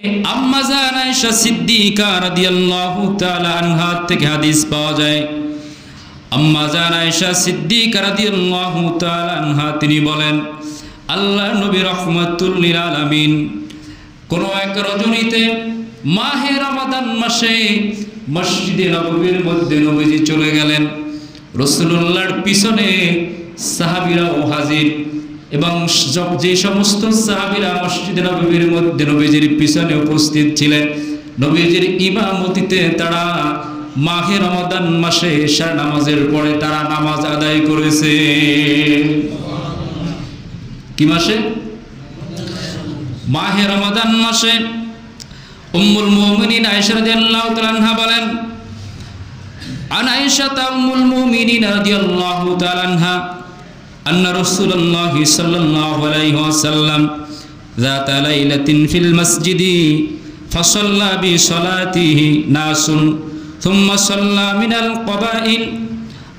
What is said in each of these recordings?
আম্মা জান আয়েশা সিদ্দিকা রাদিয়াল্লাহু তাআলা আনহা থেকে হাদিস পাওয়া যায়। আম্মা জান আয়েশা সিদ্দিকা রাদিয়াল্লাহু তাআলা আনহা তিনি বলেন, আল্লাহর নবী রাহমাতুল লিল আলামিন কোন এক রজনীতে মাহে রমাদান মাসে মসজিদে নববীর মধ্যে নবীজি চলে গেলেন। রাসূলুল্লাহর পিছনে সাহাবীরাও হাজির এবং যে সমস্ত সাহাবীরা মসজিদে নববীর মধ্যে নবীজির পিছনে উপস্থিত ছিলেন, নবীজির ইমামতিতে তারা মাহে রমাদান মাসে ইশার নামাজের পরে তারা নামাজ আদায় করেছে। কি মাসে? মাহে রমাদান মাসে। উম্মুল মুমিনিন আয়েশা রাদিয়াল্লাহু তাআলা আনহা বলেন, আন আয়েশা উম্মুল মুমিনিন রাদিয়াল্লাহু তাআলা আনহা أن رسول الله صلى الله عليه وسلم ذات ليلة في المسجد فصلى بصلاته ناس ثم صلى من القبائل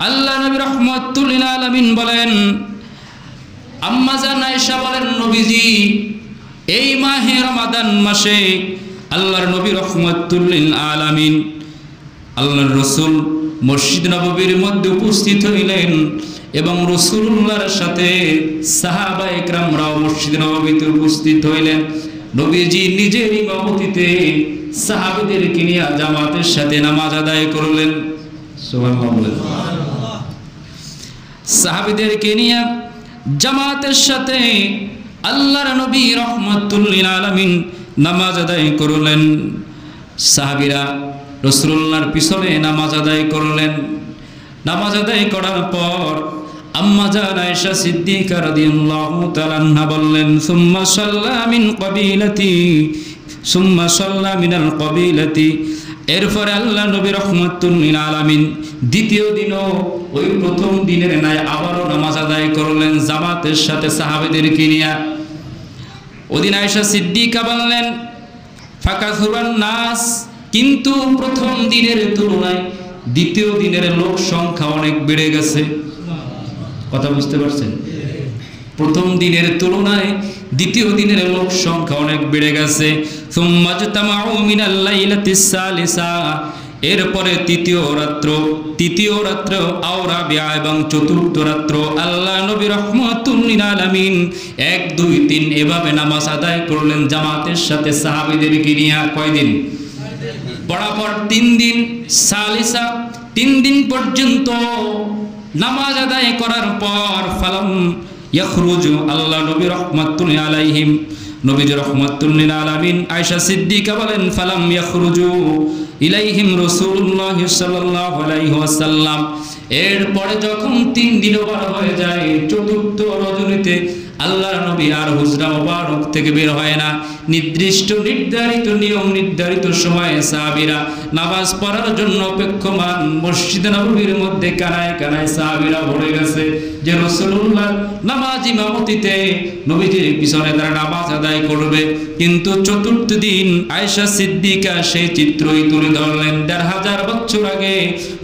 আল্লাহ নবী রাহমাতুল লিল আলামিন বলেন, আম্মা জান আয়েশা বলেন, নবীজি এই মাহে রমাদান মাসে আল্লাহর নবী রাহমাতুল লিল আলামিন আল্লাহর রাসূল মসজিদ নববীর মধ্যে উপস্থিত হইলেন এবং রাসূলুল্লাহর সাথে সাহাবায়ে কেরামরাও মসজিদ নববীতে উপস্থিত হইলেন। নবীজি নিজের ইমামতিতে সাহাবীদেরকে নিয়ে জামাতের সাথে নামাজ আদায় করলেন। সুবহানাল্লাহ বলেন। সাহাবীদেরকে নিয়ে জামাতের সাথে আল্লাহর নবী রাহমাতুল লিল আলামিন নামাজ আদায় করলেন। সাহাবীরা রাসূলুল্লাহর পিছনে নামাজ আদায় করলেন। নামাজ আদায় করার পর আম্মা জান আয়েশা সিদ্দিকা রাদিয়াল্লাহু তাআলা আনহা বললেন, সুম্মা সাল্লা মিন কাবিলাতি সুম্মা সাল্লা মিনাল কাবিলাতি। এরপরে আল্লাহ নবী রাহমাতুল লিল আলামিন দ্বিতীয় দিনও ওই প্রথম দিনের ন্যায় আবারও নামাজ আদায় করলেন জামাতের সাথে সাহাবীদেরকে নিয়ে। ওদিন আয়েশা সিদ্দিকা বললেন, ফাকাসুরান নাস, কিন্তু প্রথম দিনের তুলনায় দ্বিতীয় দিনের লোক সংখ্যা অনেক বেড়ে গেছে। কথা বুঝতে পারছেন? প্রথম দিনের তুলনায় দ্বিতীয় দিনের লোক সংখ্যা অনেক বেড়ে গেছে। সুম্মাজতামাউ মিনাল লাইলাতিস সালিসা, এরপরে তৃতীয় রাত্র আওরা বিয়া এবং চতুর্থ রাত্র আল্লাহ নবী রাহমাতুল লিল আলামিন 1 2 3 এভাবে নামাজ আদায় করলেন জামাতের সাথে সাহাবীদেরকে নিয়ে। কয়দিন? পরাপর 3 দিন। সালিসা 3 দিন পর্যন্ত নামাজ আদায় করার পর ফালাম ইয়াখরুজু, আল্লাহ নবী রাহমাতুল আলাইহিম নবীজি রাহমাতুল লিল আলামিন আয়েশা সিদ্দিকা বলেন, ফালাম ইয়াখরুজু ইলাইহিম রাসূলুল্লাহ সাল্লাল্লাহু আলাইহি ওয়াসাল্লাম। এরপরে যখন 3 দিন পার হয়ে যায়, চতুর্থ রজনীতে আল্লাহর নবী আর হুজরা মুবারক থেকে বের হয় না। নির্ধারিত নিয়ম নির্ধারিত সময়ে সাহাবীরা নামাজ পড়ার জন্য অপেক্ষমান। মসজিদ নববীর মধ্যে কানায় কানায় সাহাবীরা ভরে গেছে যে রাসূলুল্লাহ নামাজ ইমামতিতে নবীজির পিছনে তারা নামাজ আদায় করবে। কিন্তু চতুর্থ দিন আয়েশা সিদ্দিকা সেই চিত্রই তুলে ধরলেন। 1500 বছর আগে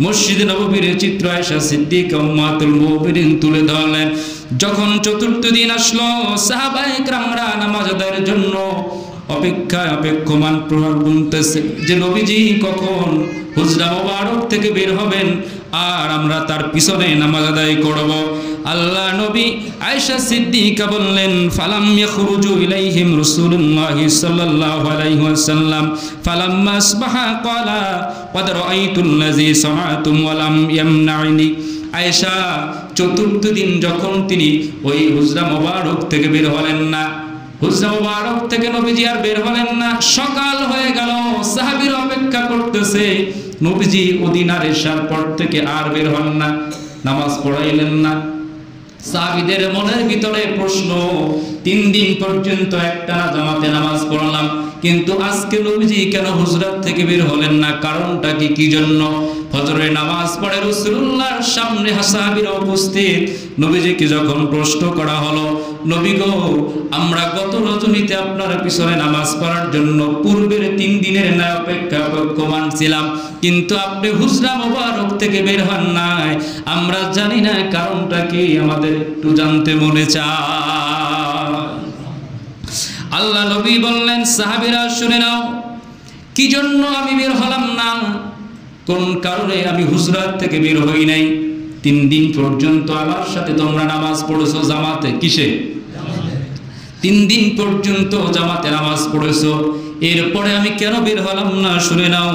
মসজিদ নববীর চিত্র আয়েশা সিদ্দিকা উম্মাতুল মুমিনিন তুলে ধরলেন। যখন চতুর্থ দিন আসলো, সাহাবায়ে কেরামরা নামাজ আদায়ের জন্য অপেক্ষমান প্রহর গুনতেছে যে নবীজি কখন হুজরা মুবারক থেকে বের হবেন আর আমরা তার পিছনে নামাজ আদায় করব। আল্লাহ নবী আয়েশা সিদ্দিকা বললেন, ফালাম ইয়াখরুজু ইলাইহিম রাসূলুল্লাহ সাল্লাল্লাহু আলাইহি ওয়াসাল্লাম ফালাম্মা আসবাহা ক্বালা ক্বাদ রাআইতুল্লাযী সামা'তুম ওয়া লাম ইয়ামনা'নি। আয়েশা চতুর্থ দিন যখন তিনি ওই হুজরা মুবারক থেকে বের হলেন না, হুজরা মুবারক থেকে নবীজি আর বের হলেন না, সকাল হয়ে গেল, সাহাবীরা অপেক্ষা করতেছে। নবীজি ওদিন আর ইশার পর থেকে আর বের হন না, নামাজ পড়াইলেন না। সাহাবীদের মনের ভিতরে প্রশ্ন, 3 দিন পর্যন্ত একটানা জামাতে নামাজ পড়লাম, কিন্তু আজকে নবীজি কেন হুজরাত থেকে বের হলেন না? কারণটা কি জন্য? ফজরের নামাজ পড়ে রাসূলুল্লাহর সামনে সাহাবীরা উপস্থিত। নবীজিকে যখন প্রশ্ন করা হলো, নবী গো, আমরা গত রজনীতে আপনার পিছনে নামাজ পড়ার জন্য পূর্বের 3 দিনের ন্যায় অপেক্ষমান ছিলাম, কিন্তু আপনি হুজরা মুবারক থেকে বের হন নাই, আমরা জানি না কারণটা কি, আমাদের একটু জানতে মনে চায়। আল্লাহ নবী বললেন, সাহাবীরা শুনে নাও, কি জন্য আমি বের হলাম না, কোন কারণে আমি হুজরাত থেকে বের হই নাই। 3 দিন পর্যন্ত আমার সাথে তোমরা নামাজ পড়েছো জামাতে। কিসে? 3 দিন পর্যন্ত জামাতে নামাজ পড়েছো, এরপরে আমি কেন বের হলাম না শুনে নাও।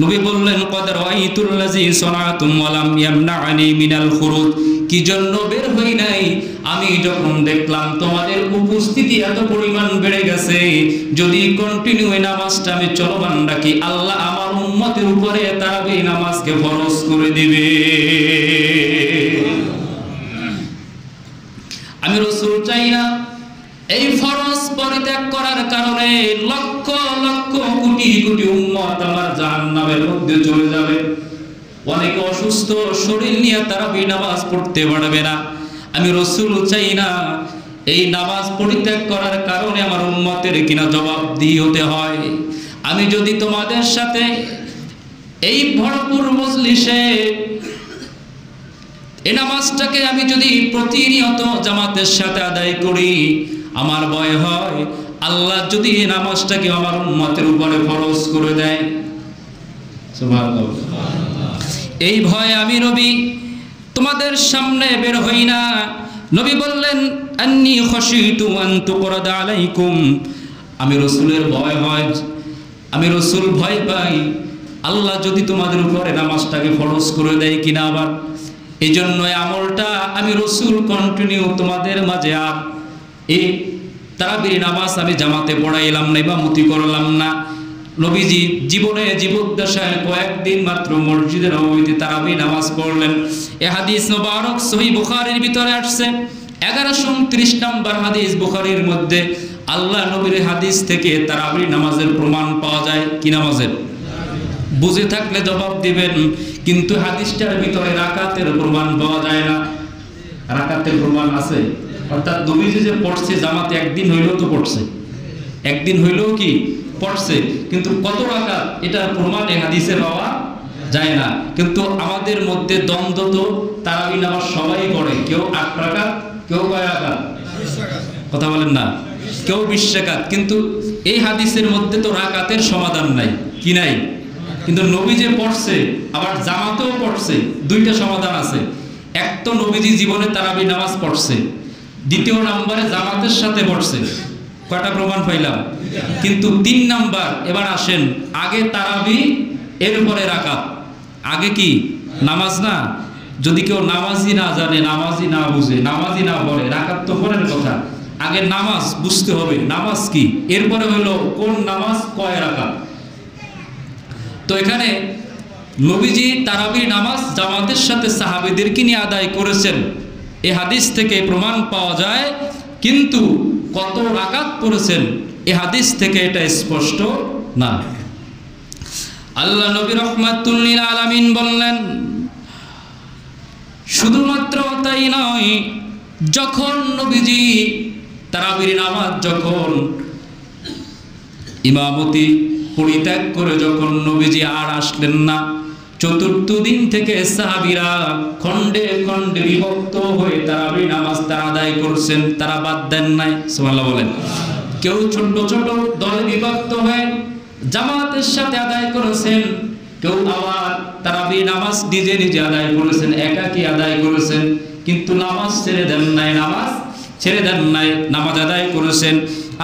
নবী বললেন, কদ রাআইতুল লাযী সানাতুম ওয়া লাম ইয়ামনা'নি মিনাল খুরুজ। কি জন্য বের হই নাই? আমি যখন দেখলাম তোমাদের উপস্থিতি এত পরিমাণ বেড়ে গেছে, যদি কন্টিনিউ এই নামাজটা আমি চলমান রাখি, আল্লাহ আমার উম্মতের উপরে তারাবি নামাজকে ফরজ করে দিবে। আমি রাসূল চাই না এই ফরজ পরিত্যাগ করার কারণে লক্ষ লক্ষ কোটি কোটি উম্মত আমার জাহান্নামের মধ্যে চলে যাবে। অনেকে অসুস্থ শরীর নিয়ে তারাবি নামাজ পড়তে পারবে না। আমি রাসূল চাই না এই নামাজ পরিত্যাগ করার কারণে আমার উম্মতের কিনা জবাবদিহি হতে হয়। আমি যদি তোমাদের সাথে এই ভরপুর মজলিসে এই নামাজটাকে আমি যদি প্রতিনিয়ত জামাতের সাথে আদায় করি, আমার ভয় হয় আল্লাহ যদি এই নামাজটাকে আমার উম্মতের উপরে ফরজ করে দেয়। সুবহানাল্লাহ। এই ভয়ে আমি নবী তোমাদের সামনে বের হই না। নবী বললেন, আন্নী খাশিতু আন তুকরাদা আলাইকুম। আমি রাসূলের ভয় হয়, আমি রাসূল ভয় পাই আল্লাহ যদি তোমাদের উপরে নামাজটাকে ফরজ করে দেয় কিনা আবার। এই জন্য আমলটা আমি রাসূল কন্টিনিউ তোমাদের মাঝে আর এই তারাবির নামাজ আমি জামাতে পড়াইলাম না, ইমামতি করলাম না। নবীজি জীবনে জীবদ্দশায় কয়েকদিন মাত্র মসজিদে নববীতে তারাবি নামাজ পড়লেন। এই হাদিস মুবারক সহিহ বুখারীর ভিতরে আসছে, 1129 নম্বর হাদিস বুখারীর মধ্যে। আল্লাহ নবীর হাদিস থেকে তারাবি নামাজের প্রমাণ পাওয়া যায়। কি নামাজের? বুঝে থাকলে জবাব দিবেন, কিন্তু হাদিসটার ভিতরে রাকাতের প্রমাণ পাওয়া যায় না। রাকাতের প্রমাণ আছে, অর্থাৎ নবীজি যে পড়ছে জামাতে একদিন হইলেও তো পড়ছে, একদিন হইলেও কি পড়ছে, কিন্তু কত রাকাত এটার প্রমাণ এই হাদিসে পাওয়া যায় না। কিন্তু আমাদের মধ্যে দ্বন্দ্ব তো, তারাবি নামাজ সবাই পড়ে, কেউ 8 রাকাত, কেউ কয় রাকাত? কথা বলেন না, কেউ 20 রাকাত। কিন্তু এই হাদিসের মধ্যে তো রাকাতের সমাধান নাই। কি নাই? কিন্তু নবী যে পড়ছে আবার জামাতেও পড়ছে, দুইটা সমাধান আছে। এক তো নবীজি জীবনে তারাবি নামাজ পড়ছে, দ্বিতীয় নম্বরে জামাতের সাথে পড়ছে। কয়টা প্রমাণ পাইলাম? কিন্তু 3 নাম্বার, এবার আসেন, আগে তারাবি এরপরে রাকাত। আগে কি নামাজ না? যদি কেউ নামাজি না জানে, নামাজি না বুঝে, নামাজি না বলে, রাকাত তো পরের কথা। আগে নামাজ বুঝতে হবে, নামাজ কি, এরপরে হলো কোন নামাজ কয় রাকাত। তো এখানে নবীজি তারাবি নামাজ জামাতের সাথে সাহাবীদেরকে নিয়ে আদায় করেছেন, এই হাদিস থেকে প্রমাণ পাওয়া যায়। কিন্তু কত রাকাত পড়েছেন এই হাদিস থেকে এটা স্পষ্ট না। আল্লাহ নবী রাহমাতুল লিল আলামিন বললেন, শুধুমাত্র তাই নয়, যখন নবীজি তারাবির নামাজ যখন ইমামতি পরিত্যাগ করে যখন নবীজি আর আসলেন না, 4র্থ দিন থেকে সাহাবীরা খণ্ডে খণ্ডে বিভক্ত হয়ে তারাবির নামাজ তারা আদায় করছেন, তারা বাদ দেন নাই। সুবহানাল্লাহ বলেন। কেউ ছোট ছোট দলে বিভক্ত হয়ে জামাতের সাথে আদায় করেছেন, কেউ আবার তারাবির নামাজ নিজে নিজে আদায় করেছেন, একাকী আদায় করেছেন, কিন্তু নামাজ ছেড়ে দেন নাই, নামাজ ছেড়ে দেন নাই, নামাজ আদায় করেছেন।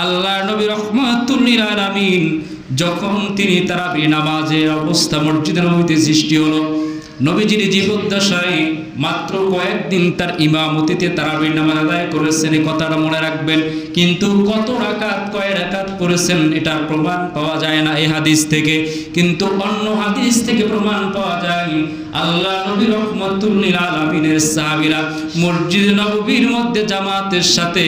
আল্লাহ নবী রাহমাতুল লিল আলামিন যখন তিনি তারাবির নামাজের অবস্থা মসজিদের নববীতে সৃষ্টি হলো, নবীজির জীবদ্দশায় মাত্র কয়েকদিন তার ইমামতিতে তারাবির নামাজ আদায় করেছেন, এই কথাটা মনে রাখবেন। কিন্তু কত রাকাত, কয় রাকাত করেছেন এটার প্রমাণ পাওয়া যায় না এই হাদিস থেকে। কিন্তু অন্য হাদিস থেকে প্রমাণ পাওয়া যায় আল্লাহ নবী রাহমাতুল লিল আলামিনের সাহাবীরা মসজিদে নববীর মধ্যে জামাতের সাথে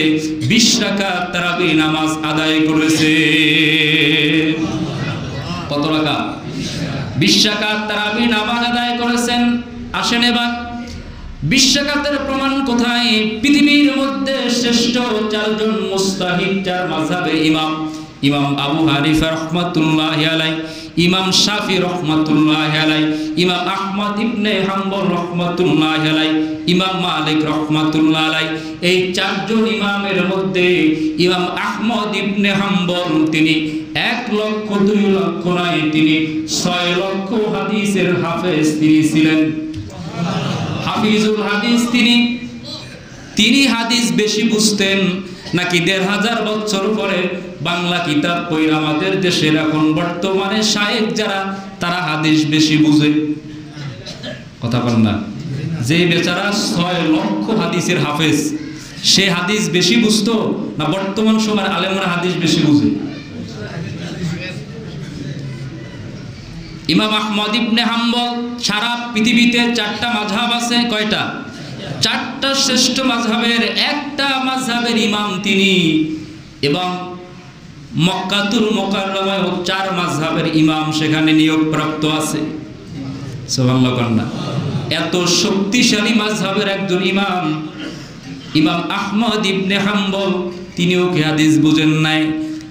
20 রাকাত তারাবির নামাজ আদায় করেছে। কত রাকাত? 20 রাকাত তারাবির নামাজ আদায় করেছেন। আসেন এবার 20 রাকাতের প্রমাণ কোথায়? পৃথিবীর মধ্যে শ্রেষ্ঠ 4 জন মুস্তাহিদ, 4 মাযহাবের ইমাম, ইমাম আবু হানিফা রাহমাতুল্লাহি আলাইহি, ইমাম শাফি রাহমাতুল্লাহি আলাইহি, ইমাম আহমদ ইবনে হাম্বল রাহমাতুল্লাহি আলাইহি, ইমাম মালিক রাহমাতুল্লাহি আলাইহি। এই চারজন ইমামের মধ্যে ইমাম আহমদ ইবনে হাম্বল তিনি 1 লক্ষ 2 লক্ষ নয়, তিনি 6 লক্ষ হাদিসের হাফেজ তিনি ছিলেন। হাফিজুল হাদিস তিনি হাদিস বেশি বুঝতেন নাকি 1500 বছর পরে বাংলা কিতাব পড়ে আমাদের দেশের এখন বর্তমানে শায়েখ যারা তারা হাদিস বেশি বুঝে? কথা বল না। যে বেচারা 6 লক্ষ হাদিসের হাফেজ সে হাদিস বেশি বুঝতো না বর্তমান সময়ের আলেমরা হাদিস বেশি বুঝে? ইমাম আহমদ ইবনে হাম্বল, সারা পৃথিবীতে 4টা মাযহাব আছে। কয়টা? 4টা শ্রেষ্ঠ মাযহাবের একটা মাযহাবের ইমাম তিনি, এবং মক্কাতুল মুকাররমায় 4 মাযহাবের ইমাম সেখানে নিয়োগপ্রাপ্ত আছে। সুবহানাল্লাহ। এত শক্তিশালী মাযহাবের একজন ইমাম ইমাম আহমদ ইবনে হাম্বল, তিনিও কি হাদিস বুঝেন নাই?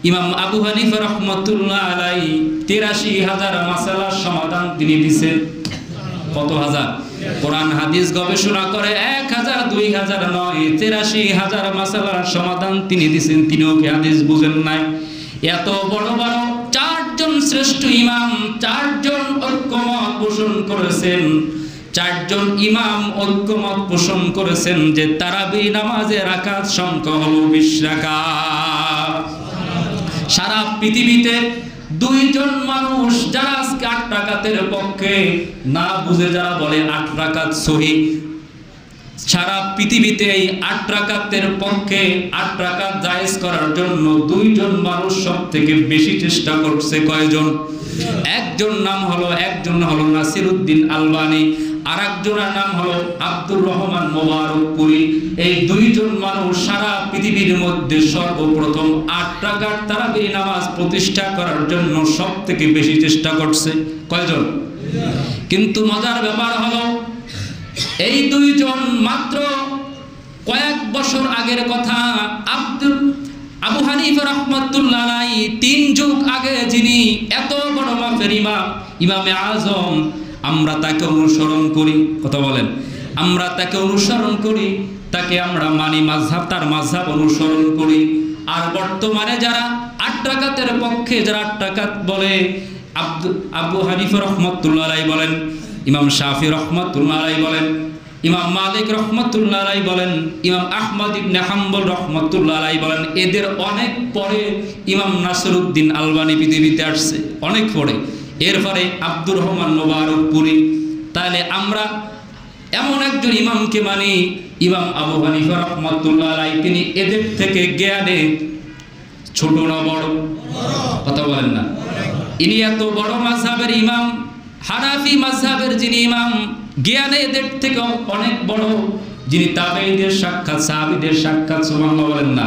ইমাম আবু হানিফা রাহমাতুল্লাহ আলাইহি ৮৩,০০০ মাসালার সমাধান তিনি দিয়েছেন। কত হাজার? কোরআন হাদিস গবেষণা করে ১,০০০ ২,০০০ নয়, ৮৩,০০০ মাসালার সমাধান তিনি দিয়েছেন। তিনিও কি হাদিস বুঝেন নাই? এত বড় বড় 4জন শ্রেষ্ঠ ইমাম, 4জন ঐক্যমত পোষণ করেছেন। 4জন ইমাম ঐক্যমত পোষণ করেছেন যে তারাবি নামাজের রাকাত সংখ্যা হলো 20 রাকাত। সারা পৃথিবীতে 2 জন মানুষ যারা আজকে 8 রাকাতের পক্ষে না বুঝে যারা বলে 8 রাকাত সহিহ, সারা পৃথিবীতে এই 8 রাকাতের পক্ষে 8 রাকাত জায়েজ করার জন্য 2 জন মানুষ সবথেকে বেশি চেষ্টা করছে। কয়জন? একজন হলো নাসিরউদ্দিন আলবানী, আরেকজনের নাম হলো আব্দুর রহমান মোবারকপুরী। এই 2 জন মানুষ সারা পৃথিবীর মধ্যে সর্বপ্রথম 8 রাকাত তারাবির নামাজ প্রতিষ্ঠা করার জন্য সবথেকে বেশি চেষ্টা করছে। কয়জন? কিন্তু মজার ব্যাপার হলো এই 2 জন মাত্র কয়েক বছর আগের কথা। আবু হানিফা রাহমাতুল্লাহ আলাইহি 3 যুগ আগে যিনি এত বড় মাপের ইমাম, ইমামে আজম, আমরা তাকে অনুসরণ করি। কথা বলেন। আমরা তাকে অনুসরণ করি, তাকে আমরা মানি, মাযহাব তার মাযহাব অনুসরণ করি। আর বর্তমানে যারা 8 রাকাতের পক্ষে যারা 8 রাকাত বলে, আবু হানিফা রাহমাতুল্লাহ আলাইহি বলেন, ইমাম শাফি রাহমাতুল্লাহ আলাইহি বলেন, ইমাম মালিক রাহমাতুল্লাহ আলাইহি বলেন, ইমাম আহমদ ইবনে হাম্বল রাহমাতুল্লাহ আলাইহি বলেন, এদের অনেক পরে ইমাম নাসিরউদ্দিন আলবানী পৃথিবীতে আসছে, অনেক পরে। এরপরে আব্দুর রহমান মোবারকপুরী। তাহলে আমরা এমন একজন ইমামকে মানি, ইমাম আবু হানিফা রাহমাতুল্লাহ আলাইহি, তিনি এদের থেকে জ্ঞানে ছোট না বড়? কথা বলেন না। ইনি এত বড় মাযহাবের ইমাম, হানাফি মাযহাবের যিনি ইমাম, জ্ঞানে এদের থেকে অনেক বড়, যিনি তাবেঈদের সাক্ষাৎ, সাহাবীদের সাক্ষাৎ। সুবহানাল্লাহ বলেন না।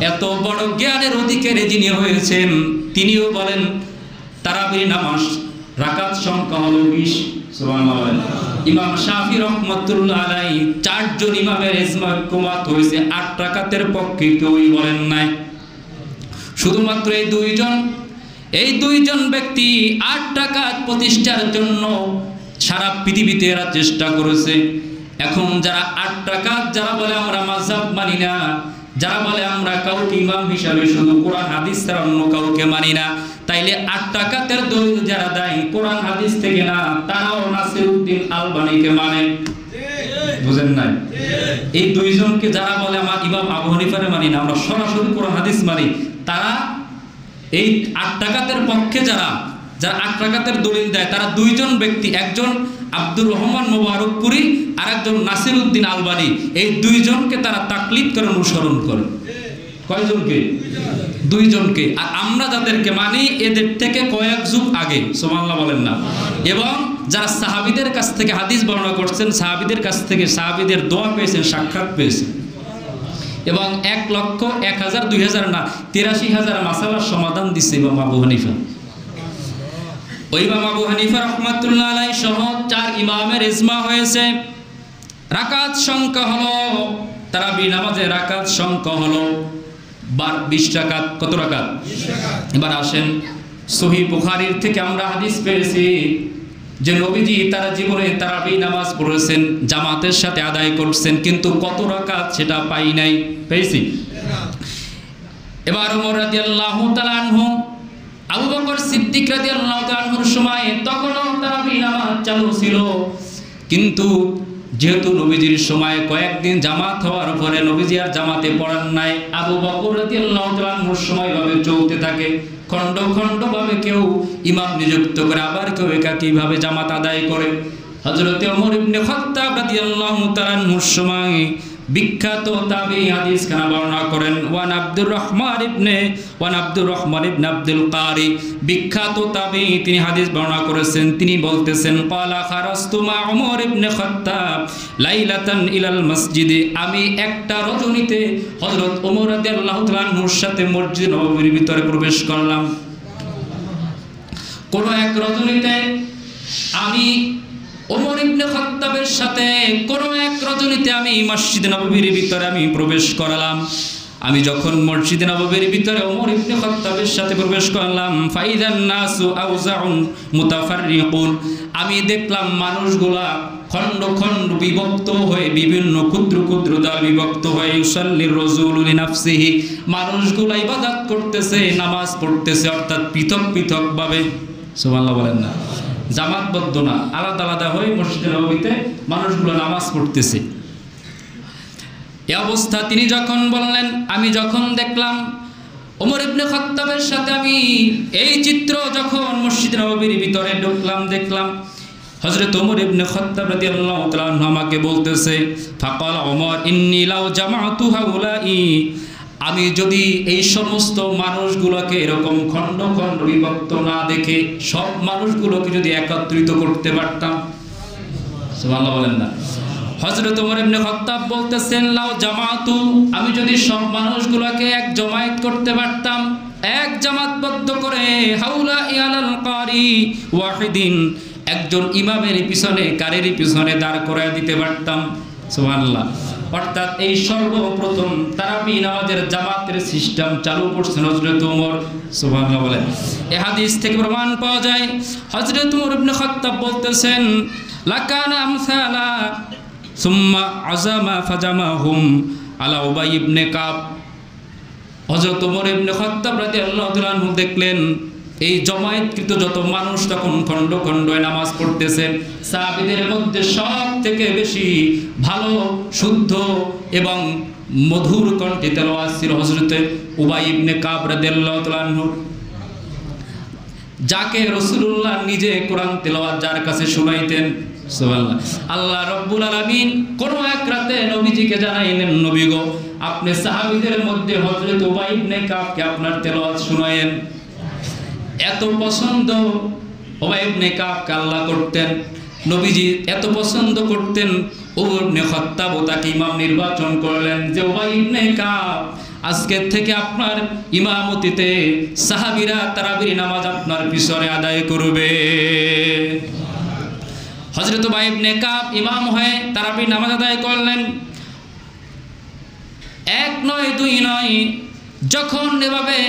এত বড় জ্ঞানের অধিকারী যিনি হয়েছেন, তিনিও বলেন তারাবির নামাজ রাকাত সংখ্যা হলো 20। সুবহানাল্লাহ বলেন। ইমাম শাফি রাহমাতুল্লাহ আলাইহি 4 জন ইমামের ইজমা ঐক্যমত হয়েছে 8 রাকাতের পক্ষে কেউই বলেন নাই। শুধুমাত্র এই 2 জন ব্যক্তি 8 রাকাত প্রতিষ্ঠার জন্য সারা পৃথিবীতে এরা চেষ্টা করেছে। এখন যারা 8 রাকাত যারা বলে আমরা মাযহাব মানি না, যারা বলে আমরা কাউকে ইমাম হিসাবে শুধু কোরআন হাদিস ছাড়া অন্য কাউকে মানি না, তাইলে 8 রাকাতের দলিল যারা দেয় কোরআন হাদিস থেকে না, তারাও নাসিরউদ্দিন আলবানীকে মানে। বুঝেন নাই? এই 2 জনকে যারা বলে আমরা ইমাম আবু হানিফারে মানি না, আমরা সরাসরি কোরআন হাদিস মানি, তারা এই 8 রাকাতের পক্ষে যারা 8 রাকাতের দলিল দেয়, তারা 2 জন ব্যক্তি, একজন আব্দুর রহমান মোবারকপুরী আর একজন নাসিরউদ্দিন আলবানী। এই 2 জনকে তারা তাকলিদ করে অনুসরণ করে। কয়জনকে? 2 জনকে। আর আমরা যাদেরকে মানি এদের থেকে কয়েক যুগ আগে। সুবহানাল্লাহ বলেন না। এবং যারা সাহাবীদের কাছ থেকে হাদিস বর্ণনা করছেন, সাহাবীদের কাছ থেকে সাহাবীদের দোয়া পেয়েছেন, সাক্ষাৎ পেয়েছেন, এবং 1,00,000 1,000 2,000 না ৮৩,০০০ মাসালার সমাধান দিচ্ছে ইমাম আবু হানিফা। ওই ইমাম আবু হানিফা রাহমাতুল্লাহ আলাইহি সহ 4 ইমামের ইজমা হয়েছে। রাকাত সংখ্যা হলো, তারাবি নামাজের রাকাত সংখ্যা হলো 20 রাকাত। কত রাকাত? এবার আসেন, সহিহ বুখারীর থেকে আমরা হাদিস পেয়েছি যে নবীজি তারা জীবনে তারাবি নামাজ পড়েছেন, জামাতের সাথে আদায় করছেন, কিন্তু কত রাকাত সেটা পাই নাই। পেয়েছি? এবার ওমর রাদিয়াল্লাহু তাআলা আনহু, আবু বকর সিদ্দিক রাদিয়াল্লাহু তাআলা আনহুর সময় তখনও তারাবি নামাজ চালু ছিল, কিন্তু যেহেতু নবীজির সময় কয়েকদিন জামাত হওয়ার পরে নবীজি আর জামাতে পড়ান নাই, আবু বকর রাদিয়াল্লাহু তাআলা আনহুর সময় ভাবে চলতে থাকে, খণ্ড খণ্ড ভাবে কেউ ইমাম নিযুক্ত করে, আবার কেউ একাকীভাবে জামাত আদায় করে। হযরত ওমর ইবনে খাত্তাব রাদিয়াল্লাহু তাআলা আনহুর সময় বিখ্যাত তাবী হাদিস খানা বর্ণনা করেন, ওয়ান আব্দুর রহমান ইবনে আব্দুল কারি, বিখ্যাত তাবী, তিনি হাদিস বর্ণনা করেছেন। তিনি বলতেছেন, ক্বালা খারাজতু মা ওমর ইবনে খাত্তাব লাইলাতান ইলাল মসজিদে, আমি একটা রজনীতে হযরত ওমর রাদিয়াল্লাহু তাআলা আনহুর সাথে মসজিদ নববীর ভিতরে প্রবেশ করলাম। কোন এক রজনীতে আমি ওমর ইবনে খাত্তাবের সাথে কোন এক রজনীতে আমি মসজিদ নববীর ভিতরে আমি প্রবেশ করলাম। আমি যখন মসজিদ নববীর ভিতরে ওমর ইবনে খাত্তাবের সাথে প্রবেশ করলাম, ফাইদান নাসু আউজাউন মুতাফাররিকুন, আমি দেখলাম মানুষগুলা খণ্ড খণ্ড বিভক্ত হয়ে, বিভিন্ন ক্ষুদ্র ক্ষুদ্র দল বিভক্ত হয়ে, ইউসাল্লির রাজুলু লিনাফসিহি, মানুষগুলা ইবাদত করতেছে, নামাজ পড়তেছে, অর্থাৎ পৃথক পৃথক ভাবে। সুবহানাল্লাহ বলেন না, জামাতবদ্ধ না, আলাদা আলাদা হয়ে মসজিদে নববীতে মানুষগুলো নামাজ পড়তেছে। এই অবস্থা তিনি যখন বললেন, আমি যখন দেখলাম ওমর ইবনে খাত্তাবের সাথে আমি এই চিত্র যখন মসজিদ নববীর ভিতরে ঢুকলাম, দেখলাম হযরত ওমর ইবনে খাত্তাব রাদিয়াল্লাহু তাআলা আনহু আমাকে বলতেছে, ফাকাল ওমর ইন্নী লাউ জামাতু হাউলাই, আমি যদি এই সমস্ত মানুষগুলোকে এরকম খণ্ড খণ্ড বিভক্ত না দেখে সব মানুষগুলোকে যদি একত্রিত করতে পারতাম। সুবহানাল্লাহ বলেন না। হযরত ওমর ইবনে খাত্তাব বলতেছেন, লাউ জামাতু, আমি যদি সব মানুষগুলোকে এক জমায়েত করতে পারতাম, এক জামাতবদ্ধ করে, হাউলা ইয়ালাল কারি ওয়াহিদিন, একজন ইমামের পিছনে, কারির পিছনে দাঁড় করায় দিতে পারতাম। সুবহানাল্লাহ। অর্থাৎ এই সর্বপ্রথম তারাবি নামাজের জামাতের সিস্টেম চালু করছেন হযরত ওমর। সুবহানাল্লাহ বলেন। এই হাদিস থেকে প্রমাণ পাওয়া যায়, হযরত ওমর ইবনে খাত্তাব বলতেছেন, লাকানা আমসালা সুম্মা আযামা ফাজামাহুম আলা উবাই ইবনে কাব। হযরত ওমর ইবনে খাত্তাব রাদিয়াল্লাহু তাআলা আনহু দেখলেন এই জমায়েতকৃত যত মানুষ তখন খণ্ড খণ্ড নামাজ পড়তেছেন, সাহাবীদের মধ্যে সব থেকে বেশি ভালো, শুদ্ধ এবং মধুর কণ্ঠে তেলাওয়াত ছিল হযরত উবাই ইবনে কাব রাদিয়াল্লাহু তাআলা আনহু, যাকে রাসূলুল্লাহ নিজে কোরআন তেলাওয়াত যার কাছে শুনাইতেন। সুবহানাল্লাহ। আল্লাহ রাব্বুল আলামিন কোন এক রাতে নবীজিকে জানাইলেন, নবী গো, আপনি সাহাবীদের মধ্যে হযরত উবাই ইবনে কাবকে আপনার তেলাওয়াত শুনায়েন। এত পছন্দ উবাই ইবনে কাবকে আল্লাহ করতেন, নবীজি এত পছন্দ করতেন, ওমর ইবনে খাত্তাব তাকে ইমাম নির্বাচন করলেন যে উবাই ইবনে কাব আজকের থেকে আপনার ইমামতিতে সাহাবীরা তারাবির নামাজ আপনার পিছনে আদায় করবে। হযরত উবাই ইবনে কাব ইমাম হয়ে তারাবির নামাজ আদায় করলেন। এক নয়, দুই নয়, যখন এভাবে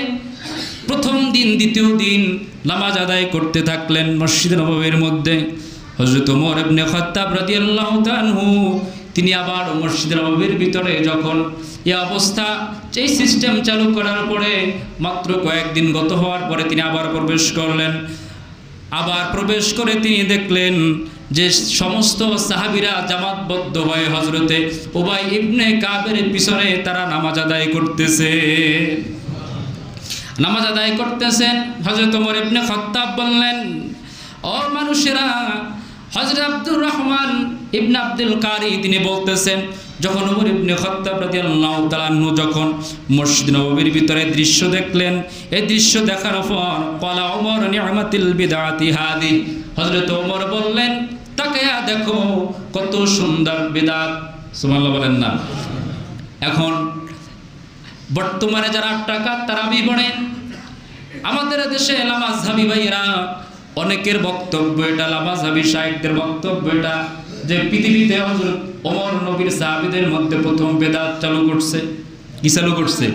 প্রথম দিন, দ্বিতীয় দিন নামাজ আদায় করতে থাকলেন মসজিদ নববীর মধ্যে, হযরত ওমর ইবনে খাত্তাব রাদিয়াল্লাহু তাআলা আনহু তিনি আবার মসজিদ নববীর ভিতরে যখন এই অবস্থা, এই সিস্টেম চালু করার পরে মাত্র কয়েকদিন গত হওয়ার পরে তিনি আবার প্রবেশ করলেন। আবার প্রবেশ করে তিনি দেখলেন যে সমস্ত সাহাবীরা জামাতবদ্ধ হয়ে হযরতে উবাই ইবনে কাবের পিছনে তারা নামাজ আদায় করতেছে। নামাজ আদায় করতেছেন। হযরত ওমর ইবনে খাত্তাব বললেন, ও মানুষেরা, হযরত আব্দুর রহমান ইবনে আব্দুল কারি তিনি বলতেছেন, যখন ওমর ইবনে খাত্তাব রাদিয়াল্লাহু তাআলা আনহু যখন মসজিদ নববীর ভিতরে দৃশ্য দেখলেন, এই দৃশ্য দেখার পর ক্বালা ওমর নি'মাতিল বিদআতি হাদি, হযরত ওমর বললেন, তাকায়া দেখো কত সুন্দর বিদআত। সুবহানাল্লাহ বলেন না। এখন বর্তমানে যারা 8 টাকা তারাবি পড়ে, আমাদের দেশে লামাযহাবী ভাইরা অনেকের বক্তব্য এটা, লামাযহাবী শায়েখদের বক্তব্য এটা যে পৃথিবীতে হযরত ওমর নবীর সাহাবীদের মধ্যে প্রথম বিদআত চালু করছে। কি চালু করছে?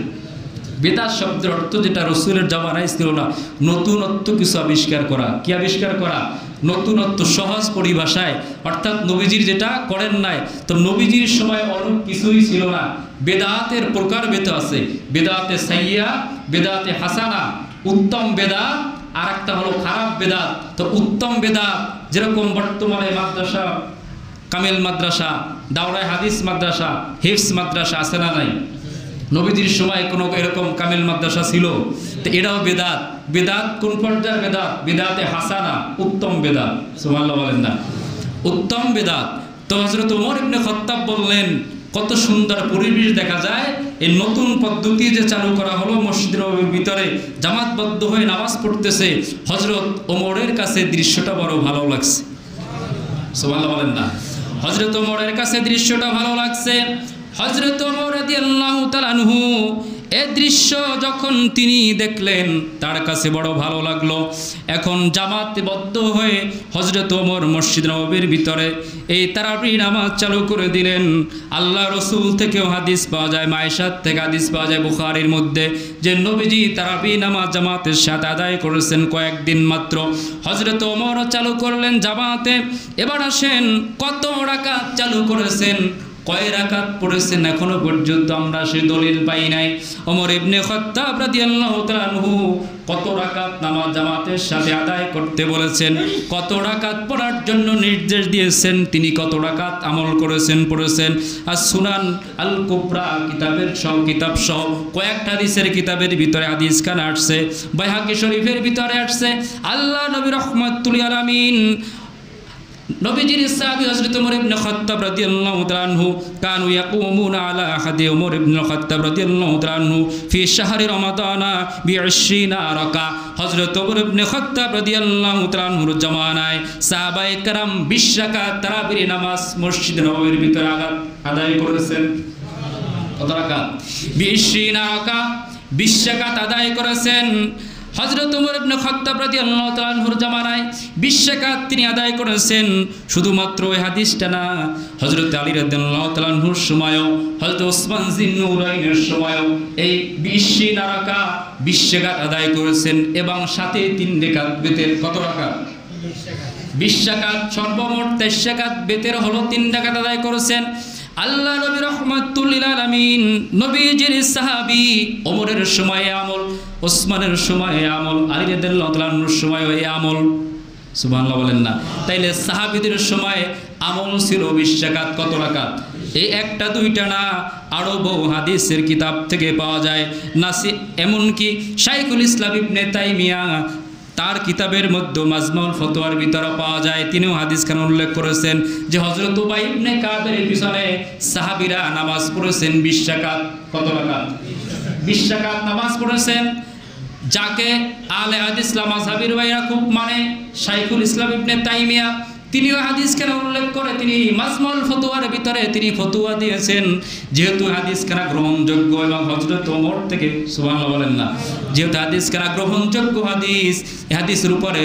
বেদাত শব্দের অর্থ যেটা রসুলের জামানায় ছিল না, নতুনত্ব কিছু আবিষ্কার করা। কি আবিষ্কার করা? নতুনত্ব, সহজ পরিভাষায়, অর্থাৎ নবীজির যেটা করেন নাই। তো নবীজির সময় অনেক কিছুই ছিল না। বেদাতের প্রকারভেদ আছে, বেদাতে সাইয়্যা, বেদাতে হাসানা, উত্তম বেদাত আর একটা হলো খারাপ বেদাত। তো উত্তম বেদাত যেরকম বর্তমানে মাদ্রাসা, কামেল মাদ্রাসা, দাওরায়ে হাদিস মাদ্রাসা, হিফজ মাদ্রাসা আছে না নাই? নবীজির সময় কোনো এরকম কামেল মাদ্রাসা ছিল? তো এটাও বেদাত। বেদাত কোন পর্যায়ের বেদাত? বেদাতে হাসানা, উত্তম বেদাত। সুবহানাল্লাহ বলেন না? উত্তম বেদাত। তো হযরত ওমর ইবনে খাত্তাব বললেন, কত সুন্দর পরিবেশ দেখা যায়। এই নতুন পদ্ধতি যে চালু করা হলো, মসজিদ নববীর ভিতরে জামাতবদ্ধ হয়ে নামাজ পড়তেছে, হযরত ওমরের কাছে দৃশ্যটা বড় ভালো লাগছে। সুবহানাল্লাহ বলেন না? হযরত ওমরের কাছে দৃশ্যটা ভালো লাগছে। হযরত ওমর রাদিয়াল্লাহু তাআলা আনহু এই দৃশ্য যখন তিনি দেখলেন, তার কাছে বড় ভালো লাগলো। এখন জামাতবদ্ধ হয়ে হযরত ওমর মসজিদ নববীর ভিতরে এই তারাবি নামাজ চালু করে দিলেন। আল্লাহ রসুল থেকেও হাদিস পাওয়া যায়, মায়েশার থেকে হাদিস পাওয়া যায় বুখারীর মধ্যে, যে নবীজি তারাবি নামাজ জামাতের সাথে আদায় করেছেন কয়েকদিন মাত্র। হযরত ওমর চালু করলেন জামাতে। এবার আসেন, কত রাকাত চালু করেছেন, কয় রাকাত পড়েছেন, এখনো পর্যন্ত আমরা সে দলিল পাই নাই। ওমর ইবনে খাত্তাব রাদিয়াল্লাহু তাআলা আনহু কত রাকাত নামাজ জামাতের সাথে আদায় করতে বলেছেন, কত রাকাত পড়ার জন্য নির্দেশ দিয়েছেন, তিনি কত রাকাত আমল করেছেন, পড়েছেন। আর সুনান আল কুবরা কিতাবের কিতাব সহ কয়েকটা হাদিসের কিতাবের ভিতরে হাদিস খান আসছে, বাইহাকি শরীফের ভিতরে আসছে। আল্লাহ নবী রাহমাতুল লিল আলামিন নবীজির সাহাবী হযরত ওমর ইবনে খাত্তাব রাদিয়াল্লাহু তাআলা আনহু কানু ইয়াকুমুনা আলা আহাদি ওমর ইবনে খাত্তাব রাদিয়াল্লাহু তাআলা আনহু ফি শাহরি রমাদানা বি20 রাকা। হযরত ওমর ইবনে খাত্তাব রাদিয়াল্লাহু তাআলা আনহুর জামানায় সাহাবায়ে কেরাম 20 রাকাত তারাবির নামাজ মসজিদ নববীর ভিতরে আদায় করেছেন। কত রাকাত? 20 রাকা, 20 রাকাত আদায় করেছেন। হযরত ওমর ইবনে খাত্তাব রাদিয়াল্লাহু তাআলা আনহুর জামানায় 20 রাকাত তিনি আদায় করেছেন। শুধুমাত্র এই হাদিসটা না, হযরত আলী রাদিয়াল্লাহু তাআলা আনহুর সময়ও, হযরত ওসমান জিন্নুরাইনের সময়ও এই 20 রাকাত 20 রাকাত আদায় করেছেন, এবং সাথে 3 রাকাত বেতের। কত রাকাত? 20 রাকাত, সর্বমোট 23 রাকাত বেতের হলো 3 রাকাত আদায় করেছেন। আল্লাহ নবী রাহমাতুল লিল আলামিন নবীজির সাহাবী ওমরের সময়ে আমল, ওসমানের সময়ে আমল, আলী রাদিয়াল্লাহু তাআলা আনহুর সময়ে এই আমল। সুবহানাল্লাহ বলেন না? তাইলে সাহাবীদের সময় আমল ছিল 20 রাকাত। কত রাকাত? এই একটা দুইটা না, আরো বহু হাদিসের কিতাব থেকে পাওয়া যায়। নাসি এমনকি শাইখুল ইসলাম ইবনে তাইমিয়া তার কিতাবের মধ্যে মাজমাউল ফতোয়ার ভিতরে পাওয়া যায়, তিনিও হাদিস খান উল্লেখ করেছেন যে হযরত উবাই ইবনে কাবের পিছনে সাহাবীরা নামাজ পড়েছেন 20 রাকাত। কত রাকাত? 20 রাকাত নামাজ পড়েছেন। যাকে আলে হাদিস মাযহাবের ভাইরা খুব মানে, শাইখুল ইসলাম ইবনে তাইমিয়া, তিনিও হাদিস খান উল্লেখ করে তিনি মাজমাউল ফতোয়ার ভিতরে তিনি ফতোয়া দিয়েছেন, যেহেতু হাদিস খানা গ্রহণযোগ্য এবং হযরত ওমর থেকে, সুবহানাল্লাহ বলেন না, যেহেতু হাদিস খানা গ্রহণযোগ্য হাদিস, এই হাদিসের উপরে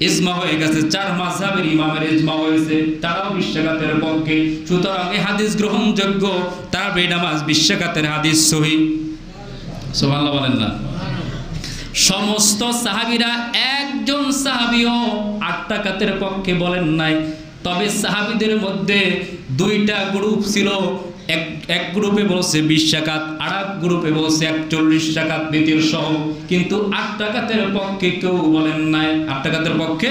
ইজমা হয়ে গেছে, 4 মাযহাবের ইমামের ইজমা হয়েছে, তারাও 20 রাকাতের পক্ষে। সুতরাং এই হাদিস গ্রহণযোগ্য, তারাবি নামাজ 20 রাকাতের হাদিস সহিহ। সুবহানাল্লাহ বলেন না? সমস্ত সাহাবীরা একজন সাহাবীও 8 রাকাতের পক্ষে বলেন নাই। তবে সাহাবীদের মধ্যে 2টা গ্রুপ ছিল, এক গ্রুপে বলছে 20 রাকাত, আর এক গ্রুপে বলছে 41 রাকাত বেতের সহ, কিন্তু 8 রাকাতের পক্ষে কেউ বলেন নাই। 8 রাকাতের পক্ষে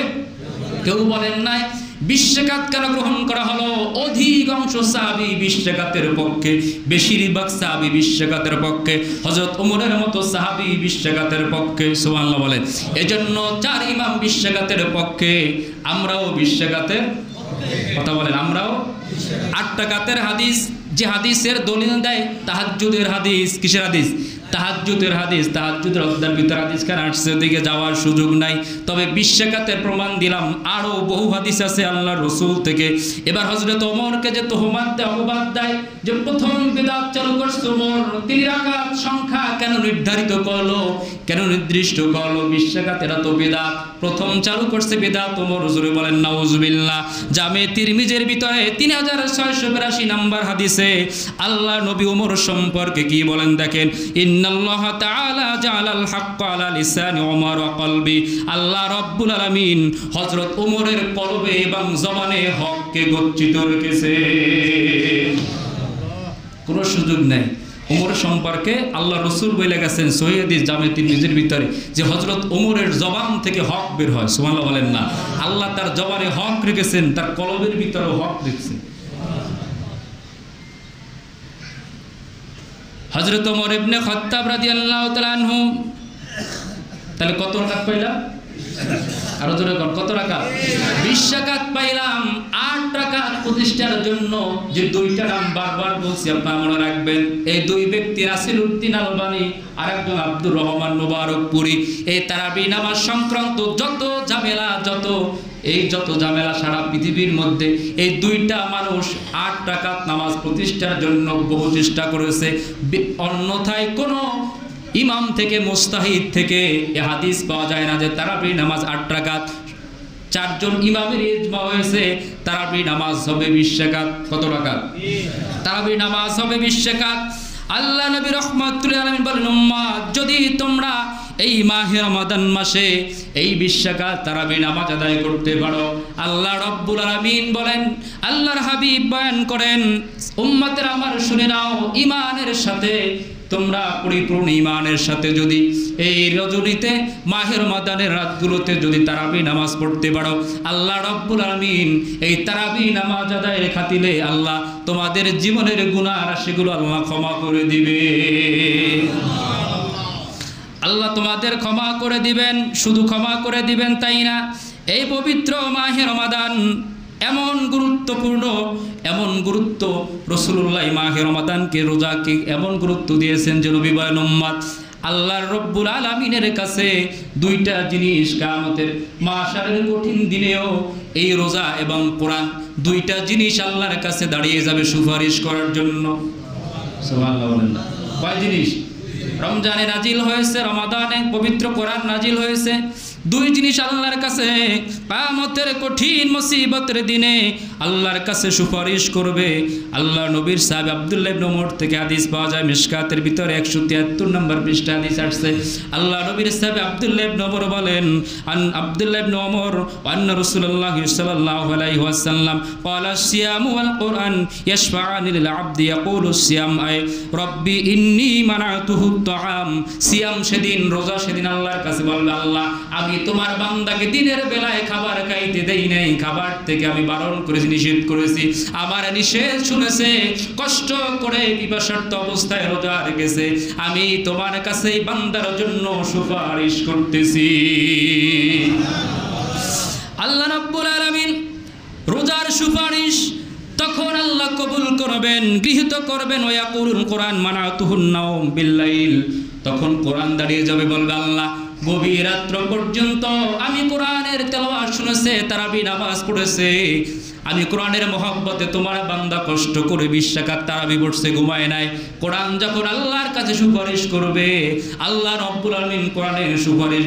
কেউ বলেন নাই। 20 রাকাত কেন গ্রহণ করা হলো? অধিকাংশ সাহাবী 20 রাকাতের পক্ষে, বেশিরভাগ সাহাবী 20 রাকাতের পক্ষে, হযরত ওমরের মতো সাহাবী 20 রাকাতের পক্ষে। সুবহানাল্লাহ বলেন। এজন্য 4 ইমাম 20 রাকাতের পক্ষে, আমরাও 20 রাকাতের কথা বলেন, আমরাও 8 রাকাতের হাদিস, যে হাদিসের দলিল দেয় তাহাজ্জুদের হাদিস। কিসের হাদিস? তাহাজ্জুদের হাদিস। তাহাজ্জুদের অধ্যায়ের ভিতরে হাদিস খান আসছে, দিকে যাওয়ার সুযোগ নাই। তবে 20 রাকাতের প্রমাণ দিলাম, আরো বহু হাদিস আছে আল্লাহর রাসূল থেকে। এবার হযরত ওমরকে যে তোহমাত দেয়, অপবাদ দেয় যে প্রথম বিদআত চালু করছে ওমর, 3 রাকাত সংখ্যা কেন নির্ধারিত করলো, কেন নির্দিষ্ট করলো? 20 রাকাত, এরা তো বিদআত, প্রথম চালু করছে বিদআত ওমর। হুজুরে বলেন নাউজুবিল্লাহ। জামে তিরমিজির ভিতরে 3682 নাম্বার হাদিসে আল্লাহ নবী ওমর সম্পর্কে কি বলেন দেখেন, ইন্নাল্লাহ তাআলা জাআলাল হাক্কা আলা লিসানি উমর ওয়া কলবি, আল্লাহ রাব্বুল আলামিন হযরত ওমরের কলবে এবং জবানে হককে গচ্ছিত রেখেছে। কোনো সুযোগ নাই। ওমর সম্পর্কে আল্লাহ রাসূল বলে গেছেন সহিহ হাদিস জামে তিরমিজির ভিতরে যে হযরত ওমরের জবান থেকে হক বের হয়। সুবহানাল্লাহ বলেন না। আল্লাহ তার জবানে হক রেখেছেন, তার কলবের ভিতরেও হক রেখেছেন। হযরত ওমর ইবনে খাত্তাব রাদিয়াল্লাহু তাআলা আনহু, তাহলে কত রাকাত পাইলাম? আরো জোরে কর, কত রাকাত? 20 রাকাত পাইলাম। 8 রাকাত প্রতিষ্ঠার জন্য যে দুইটা নাম বারবার বলছি আপনারা মনে রাখবেন। এই দুই ব্যক্তি নাসিরউদ্দিন আলবানী আর একজন আব্দুর রহমান মুবারকপুরী। এই তারাবি নামাজ সংক্রান্ত যত ঝামেলা সারা পৃথিবীর মধ্যে এই দুইটা মানুষ 8 রাকাত নামাজ প্রতিষ্ঠার জন্য বহু চেষ্টা করেছে। অন্যথায় কোনো ইমাম থেকে মুস্তাহিদ থেকে এ হাদিস পাওয়া যায় না যে তারাবি নামাজ 8 রাকাত। 4 জন ইমামের ইজমা হয়েছে তারাবি নামাজ হবে 20 রাকাত। কত রাকাত? তারাবি নামাজ হবে 20 রাকাত। আল্লাহ নবী রাহমাতুল্লাহ আলাইহি বলেন, উম্মাত যদি তোমরা এই মাহে রমাদান মাসে এই 20 রাকাত তারাবি নামাজ আদায় করতে পারো, আল্লাহ রাব্বুল আলামিন বলেন, আল্লাহর হাবিব বয়ান করেন, উম্মতের আমার শুনে নাও, ঈমানের সাথে তোমরা পরিপূর্ণ ঈমানের সাথে যদি এই রজনীতে মাহে রমাদানের রাতগুলোতে যদি তারাবি নামাজ পড়তে পারো, আল্লাহ রাব্বুল আলামিন এই তারাবি নামাজ আদায়ের খাতিরে আল্লাহ তোমাদের জীবনের গুনাহ রাশিগুলো আল্লাহ ক্ষমা করে দিবে। আল্লাহ তোমাদের ক্ষমা করে দিবেন। শুধু ক্ষমা করে দিবেন তাই না, এই পবিত্র মাহে রমাদান এমন গুরুত্বপূর্ণ, এমন গুরুত্ব রাসূলুল্লাহ মাহে রমাদানকে, রোজাকে এমন গুরুত্ব দিয়েছেন যে নবী বলেন, উম্মত আল্লাহর রব্বুল আলামিনের কাছে দুইটা জিনিস কিয়ামতের মাহশারের কঠিন দিনেও এই রোজা এবং কোরআন দুইটা জিনিস আল্লাহর কাছে দাঁড়িয়ে যাবে সুপারিশ করার জন্য। সুবহানাল্লাহ বলেন না। কয় জিনিস? রমজানে নাজিল হয়েছে, রমাদানে পবিত্র কোরআন নাজিল হয়েছে। দুই জিনিস আল্লাহর কাছে কিয়ামতের কঠিন মুসিবতের দিনে আল্লাহর কাছে সুপারিশ করবে। আল্লাহ নবীর সাহাবী আব্দুল্লাহ ইবনে ওমর থেকে হাদিস পাওয়া যায়, মিশকাতের ভিতরে 173 নম্বর পৃষ্ঠা হাদিস আসছে। আল্লাহ নবীর সাহাবী আব্দুল্লাহ ইবনে ওমর বলেন, আন আব্দুল্লাহ ইবনে ওমর আন্না রাসূলুল্লাহ সাল্লাল্লাহু আলাইহি ওয়াসাল্লাম ক্বালা সিয়ামু ওয়াল কুরআন ইয়াশফাআনি লিল আবদি ইয়াকুলু সিয়াম আই রব্বি ইন্নী মানাতুহু তাআম। সিয়াম সেদিন, রোজা সেদিন আল্লাহর কাছে বলবে, আল্লাহ আমি তোমার বান্দাকে দিনের বেলায় খাবার খাইতে দেই নাই, খাবার থেকে আমি বারণ করেছি, নিষেধ করেছি। আমার নিষেধ শুনেছে, কষ্ট করে পিপাসার্ত অবস্থায় রোজা রেখেছে, আমি তোমার কাছে বান্দার জন্য সুপারিশ করতেছি। আল্লাহ রাব্বুল আলামিন রোজার সুপারিশ তখন আল্লাহ কবুল করবেন, গৃহীত করবেন। ওয়াকুলুল কোরআন মানাতুহুন নাওম বিল্লাইল, তখন কোরআন দাঁড়িয়ে যাবে, বলবে আল্লাহ গভীর রাত্র পর্যন্ত আমি কোরআনের তেলাওয়াত শুনেছে, তারাবি নামাজ পড়েছে, আমি কোরআনের মহব্বতে তোমার বান্দা কষ্ট করে 20 রাকাত তারাবি পড়ছে, ঘুমায় নাই। কোরআন যখন আল্লাহর কাছে সুপারিশ করবে, আল্লাহ রাব্বুল আলামিন কোরআনের সুপারিশ